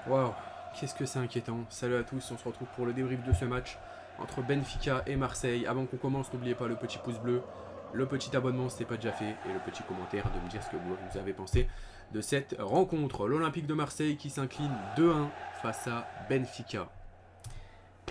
Waouh, qu'est-ce que c'est inquiétant. Salut à tous, on se retrouve pour le débrief de ce match entre Benfica et Marseille. Avant qu'on commence, n'oubliez pas le petit pouce bleu, le petit abonnement si ce n'est pas déjà fait et le petit commentaire de me dire ce que vous avez pensé de cette rencontre. L'Olympique de Marseille qui s'incline 2-1 face à Benfica.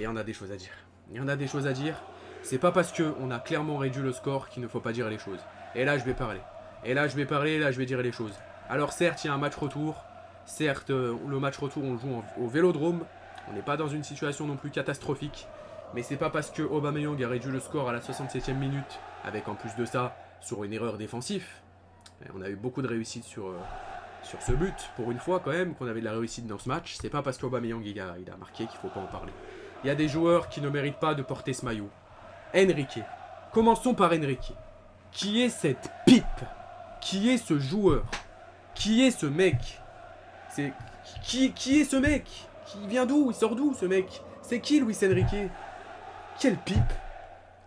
Et on a des choses à dire. Il y en a des choses à dire. C'est pas parce qu'on a clairement réduit le score qu'il ne faut pas dire les choses. Et là, je vais parler. Et là, je vais parler, et là, je vais dire les choses. Alors certes, il y a un match retour. Certes, le match retour, on le joue au Vélodrome. On n'est pas dans une situation non plus catastrophique. Mais c'est pas parce que Aubameyang a réduit le score à la 67e minute, avec en plus de ça, sur une erreur défensive. Et on a eu beaucoup de réussite sur ce but, pour une fois quand même, qu'on avait de la réussite dans ce match. C'est pas parce qu'Aubameyang il a marqué qu'il faut pas en parler. Il y a des joueurs qui ne méritent pas de porter ce maillot. Enrique. Commençons par Enrique. Qui est cette pipe? Qui est ce joueur? Qui est ce mec? C'est qui est ce mec? Qui vient d'où? Il sort d'où ce mec? C'est qui Luis Enrique? Quelle pipe?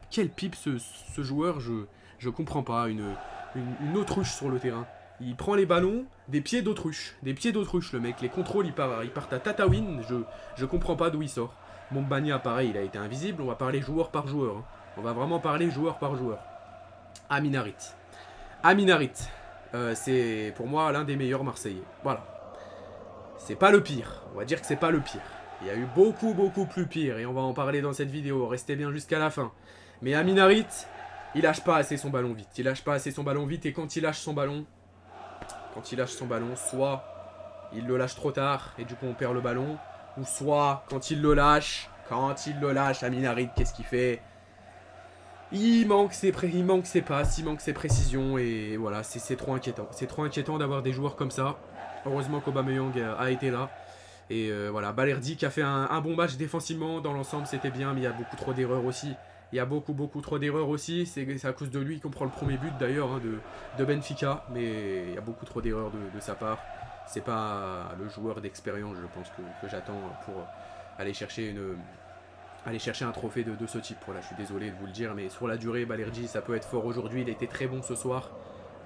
Quelle pipe ce joueur? Je comprends pas. Une autruche sur le terrain. Il prend les ballons des pieds d'autruche. Des pieds d'autruche le mec. Les contrôles ils partent à Tatawin. Je comprends pas d'où il sort. Mombania pareil il a été invisible. On va parler joueur par joueur. On va vraiment parler joueur par joueur. Aminarit. Aminarit. C'est pour moi l'un des meilleurs Marseillais. Voilà. C'est pas le pire. On va dire que c'est pas le pire. Il y a eu beaucoup plus pire et on va en parler dans cette vidéo. Restez bien jusqu'à la fin. Mais Aminarit, il lâche pas assez son ballon vite. Il lâche pas assez son ballon vite et quand il lâche son ballon, soit il le lâche trop tard et du coup on perd le ballon, ou soit quand il le lâche, Aminarit, qu'est-ce qu'il fait? Il manque ses passes, il manque ses précisions et voilà, c'est trop inquiétant. C'est trop inquiétant d'avoir des joueurs comme ça. Heureusement qu'Aubameyang a été là. Et voilà, Balerdi qui a fait un bon match défensivement, dans l'ensemble c'était bien, mais il y a beaucoup trop d'erreurs aussi. Il y a beaucoup trop d'erreurs aussi, c'est à cause de lui qu'on prend le premier but d'ailleurs de Benfica, mais il y a beaucoup trop d'erreurs de sa part. C'est pas le joueur d'expérience, je pense, que j'attends pour aller chercher un trophée de ce type. Voilà, je suis désolé de vous le dire, mais sur la durée, Balerdi, ça peut être fort aujourd'hui. Il a été très bon ce soir,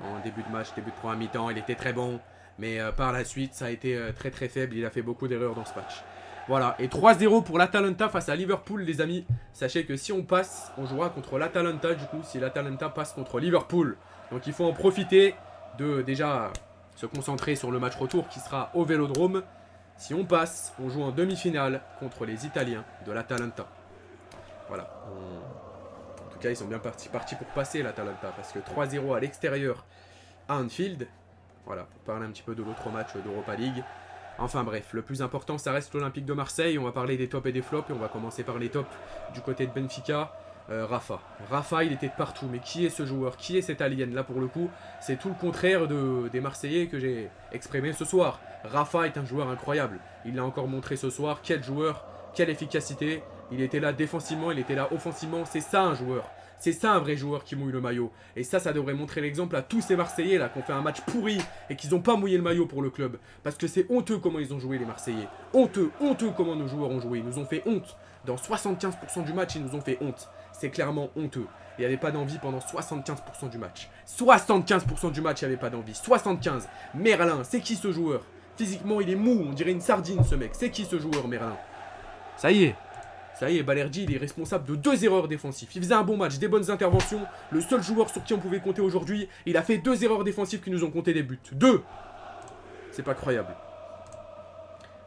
en début de match, début de première mi-temps, il était très bon. Mais par la suite, ça a été très faible. Il a fait beaucoup d'erreurs dans ce match. Voilà, et 3-0 pour l'Atalanta face à Liverpool, les amis. Sachez que si on passe, on jouera contre l'Atalanta, du coup, si l'Atalanta passe contre Liverpool. Donc il faut en profiter de déjà se concentrer sur le match retour qui sera au Vélodrome. Si on passe, on joue en demi-finale contre les Italiens de l'Atalanta. Voilà. En tout cas, ils sont bien partis pour passer l'Atalanta. Parce que 3-0 à l'extérieur à Anfield. Voilà, pour parler un petit peu de l'autre match d'Europa League. Enfin bref, le plus important, ça reste l'Olympique de Marseille. On va parler des tops et des flops. Et on va commencer par les tops du côté de Benfica. Rafa. Rafa, il était de partout. Mais qui est ce joueur? Qui est cet alien? Là, pour le coup, c'est tout le contraire des Marseillais que j'ai exprimé ce soir. Rafa est un joueur incroyable. Il l'a encore montré ce soir. Quel joueur, quelle efficacité. Il était là défensivement, il était là offensivement. C'est ça un joueur. C'est ça un vrai joueur qui mouille le maillot. Et ça devrait montrer l'exemple à tous ces Marseillais là qui ont fait un match pourri et qui n'ont pas mouillé le maillot pour le club. Parce que c'est honteux comment ils ont joué les Marseillais. Honteux comment nos joueurs ont joué. Ils nous ont fait honte. Dans 75% du match, ils nous ont fait honte. C'est clairement honteux. Il n'y avait pas d'envie pendant 75% du match. 75% du match, il n'y avait pas d'envie. 75. Merlin, c'est qui ce joueur? Physiquement, il est mou, on dirait une sardine ce mec. C'est qui ce joueur, Merlin? Ça y est. Ça y est, Balerdi, il est responsable de 2 erreurs défensives. Il faisait un bon match, des bonnes interventions. Le seul joueur sur qui on pouvait compter aujourd'hui, il a fait 2 erreurs défensives qui nous ont compté des buts. 2. C'est pas croyable.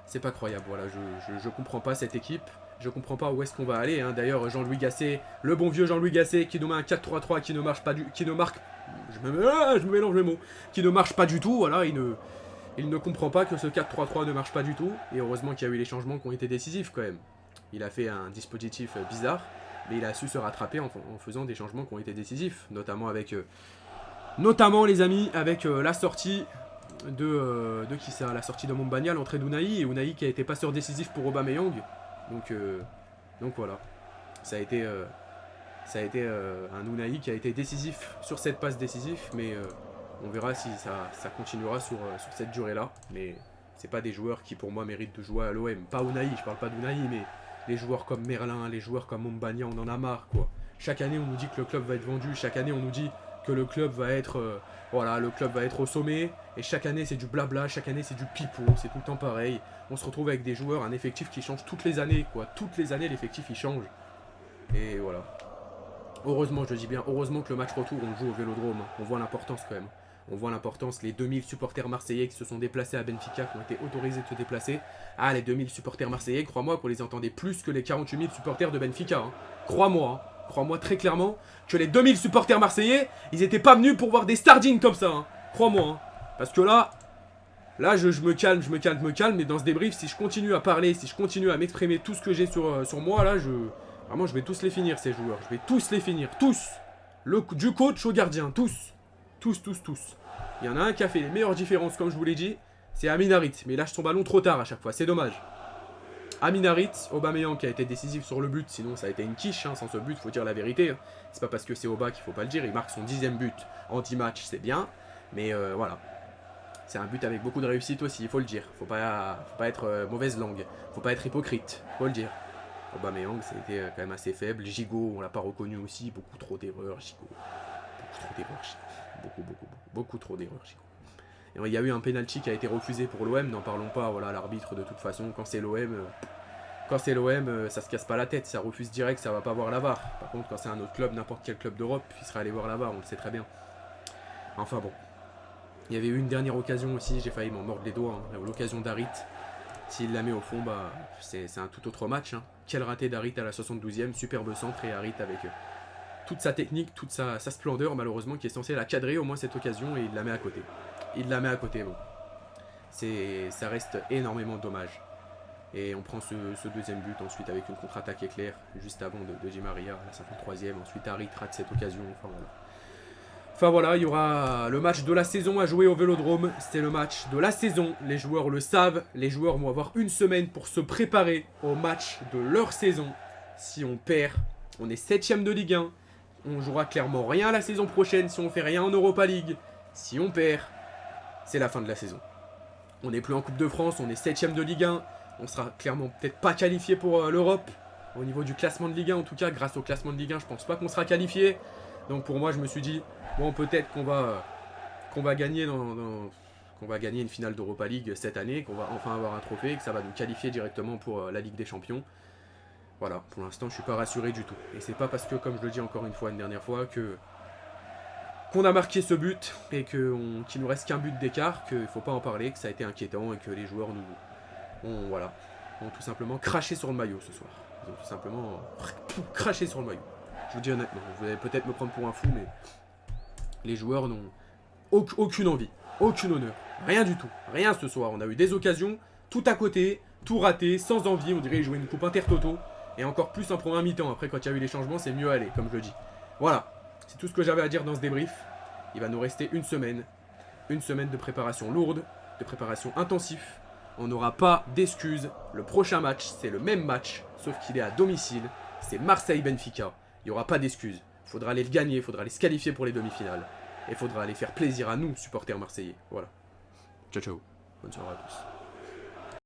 C'est pas croyable, voilà. Je comprends pas cette équipe. Je comprends pas où est-ce qu'on va aller. Hein. D'ailleurs, Jean-Louis Gasset, le bon vieux Jean-Louis Gasset, qui nous met un 4-3-3 qui ne marche pas qui ne marque. Je me mélange les mots. Qui ne marche pas du tout, voilà. Il ne comprend pas que ce 4-3-3 ne marche pas du tout. Et heureusement qu'il y a eu les changements qui ont été décisifs quand même. Il a fait un dispositif bizarre, mais il a su se rattraper en faisant des changements qui ont été décisifs, notamment les amis, avec la sortie de qui ça, la sortie de Mombania, l'entrée d'Unai, et Unai qui a été passeur décisif pour Aubameyang. Donc voilà, ça a été un Unai qui a été décisif sur cette passe décisive, mais on verra si ça continuera sur cette durée-là. Mais c'est pas des joueurs qui pour moi méritent de jouer à l'OM. Pas Unai, je parle pas d'Unai, mais les joueurs comme Merlin, les joueurs comme Mombania, on en a marre quoi. Chaque année on nous dit que le club va être vendu, chaque année on nous dit que le club va être, voilà, le club va être au sommet. Et chaque année, c'est du blabla, chaque année, c'est du pipeau, c'est tout le temps pareil. On se retrouve avec des joueurs, un effectif qui change toutes les années, quoi. Toutes les années, l'effectif, il change. Et voilà. Heureusement, je dis bien, heureusement que le match retour, on le joue au Vélodrome. On voit l'importance quand même. On voit l'importance, les 2000 supporters marseillais qui se sont déplacés à Benfica, qui ont été autorisés de se déplacer. Ah, les 2000 supporters marseillais, crois-moi qu'on les entendait plus que les 48 000 supporters de Benfica. Hein. Crois-moi, hein. Crois-moi très clairement que les 2000 supporters marseillais, ils n'étaient pas venus pour voir des sardines comme ça. Hein. Crois-moi. Hein. Parce que là, je me calme, mais dans ce débrief, si je continue à parler, si je continue à m'exprimer tout ce que j'ai sur moi, là, vraiment, je vais tous les finir, ces joueurs. Je vais tous les finir, tous. Du coach au gardien, tous. Tous. Il y en a un qui a fait les meilleures différences, comme je vous l'ai dit, c'est Amin Harit. Mais il lâche son ballon trop tard à chaque fois, c'est dommage. Amin Harit, Aubameyang qui a été décisif sur le but, sinon ça a été une quiche, hein, sans ce but, faut dire la vérité. Hein. C'est pas parce que c'est Aubameyang qu'il faut pas le dire, il marque son 10e but en 10 matchs, c'est bien. Mais voilà. C'est un but avec beaucoup de réussite aussi, il faut le dire. Faut pas être mauvaise langue, faut pas être hypocrite, faut le dire. Aubameyang, c'était quand même assez faible. Gigot, on l'a pas reconnu aussi, beaucoup trop d'erreurs, Gigot. Beaucoup trop d'erreurs, Gigot. Et il y a eu un penalty qui a été refusé pour l'OM, n'en parlons pas, voilà, l'arbitre de toute façon, quand c'est l'OM, ça se casse pas la tête, ça refuse direct, ça va pas voir la VAR. Par contre, quand c'est un autre club, n'importe quel club d'Europe, il serait allé voir la VAR, on le sait très bien. Enfin bon. Il y avait eu une dernière occasion aussi, j'ai failli m'en mordre les doigts, hein, l'occasion d'Harit. S'il la met au fond, bah, c'est un tout autre match. Hein. Quel raté d'Harit à la 72e, superbe centre et Harit avec toute sa technique, toute sa splendeur malheureusement qui est censée la cadrer au moins cette occasion et il la met à côté. Bon. Ça reste énormément dommage. Et on prend ce deuxième but ensuite avec une contre-attaque éclair juste avant de Di Maria à la 53e. Ensuite Harit rate cette occasion, Enfin voilà, il y aura le match de la saison à jouer au Vélodrome. C'est le match de la saison. Les joueurs le savent. Les joueurs vont avoir une semaine pour se préparer au match de leur saison. Si on perd, on est 7ème de Ligue 1. On jouera clairement rien la saison prochaine si on fait rien en Europa League. Si on perd, c'est la fin de la saison. On n'est plus en Coupe de France, on est 7ème de Ligue 1. On sera clairement peut-être pas qualifié pour l'Europe. Au niveau du classement de Ligue 1, en tout cas, grâce au classement de Ligue 1, je pense pas qu'on sera qualifié. Donc pour moi, je me suis dit, bon, peut-être qu'on va gagner qu'on va gagner une finale d'Europa League cette année, qu'on va enfin avoir un trophée, que ça va nous qualifier directement pour la Ligue des Champions. Voilà, pour l'instant, je suis pas rassuré du tout. Et c'est pas parce que, comme je le dis encore une fois, une dernière fois, qu'on a marqué ce but et qu'il nous reste qu'un but d'écart, qu'il faut pas en parler, que ça a été inquiétant et que les joueurs ont tout simplement craché sur le maillot ce soir. Ils ont tout simplement craché sur le maillot. Je vous dis honnêtement, vous allez peut-être me prendre pour un fou, mais les joueurs n'ont aucune envie, aucun honneur, rien du tout, rien ce soir. On a eu des occasions, tout à côté, tout raté, sans envie, on dirait jouer une coupe intertoto, et encore plus en première mi-temps. Après, quand il y a eu les changements, c'est mieux aller, comme je le dis. Voilà, c'est tout ce que j'avais à dire dans ce débrief. Il va nous rester une semaine de préparation lourde, de préparation intensive. On n'aura pas d'excuses. Le prochain match, c'est le même match, sauf qu'il est à domicile. C'est Marseille-Benfica. Il n'y aura pas d'excuses. Il faudra aller le gagner, il faudra aller se qualifier pour les demi-finales. Et il faudra aller faire plaisir à nous, supporters marseillais. Voilà. Ciao, ciao. Bonne soirée à tous.